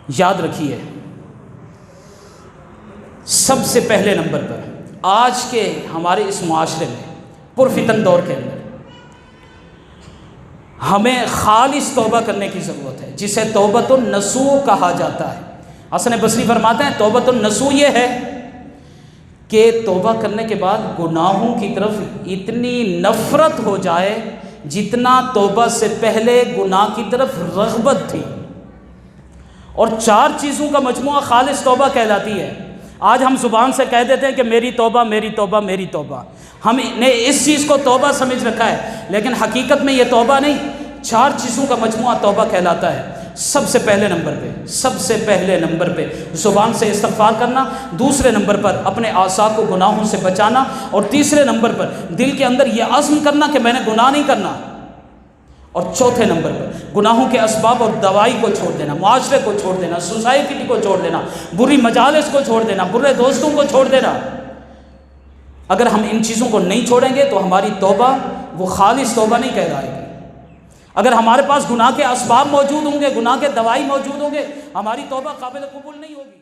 یاد رکھیے، سب سے پہلے نمبر پر آج کے ہمارے اس معاشرے میں پرفتن دور کے اندر ہمیں خالص توبہ کرنے کی ضرورت ہے، جسے توبۃ النصوح کہا جاتا ہے۔ حسن بصری فرماتے ہیں توبۃ النصوح یہ ہے کہ توبہ کرنے کے بعد گناہوں کی طرف اتنی نفرت ہو جائے جتنا توبہ سے پہلے گناہ کی طرف رغبت تھی۔ اور 4 چیزوں کا مجموعہ خالص توبہ کہلاتی ہے۔ آج ہم زبان سے کہہ دیتے ہیں کہ میری توبہ میری توبہ میری توبہ، ہم نے اس چیز کو توبہ سمجھ رکھا ہے، لیکن حقیقت میں یہ توبہ نہیں، 4 چیزوں کا مجموعہ توبہ کہلاتا ہے۔ سب سے پہلے نمبر پہ زبان سے استغفار کرنا، دوسرے نمبر پر اپنے اعضاء کو گناہوں سے بچانا، اور تیسرے نمبر پر دل کے اندر یہ عزم کرنا کہ میں نے گناہ نہیں کرنا، اور چوتھے نمبر پر گناہوں کے اسباب اور دوائی کو چھوڑ دینا، معاشرے کو چھوڑ دینا، سوسائٹی کو چھوڑ دینا، بری مجالس کو چھوڑ دینا، برے دوستوں کو چھوڑ دینا۔ اگر ہم ان چیزوں کو نہیں چھوڑیں گے تو ہماری توبہ وہ خالص توبہ نہیں کہلائے گی۔ اگر ہمارے پاس گناہ کے اسباب موجود ہوں گے، گناہ کے دوائی موجود ہوں گے، ہماری توبہ قابل قبول نہیں ہوگی۔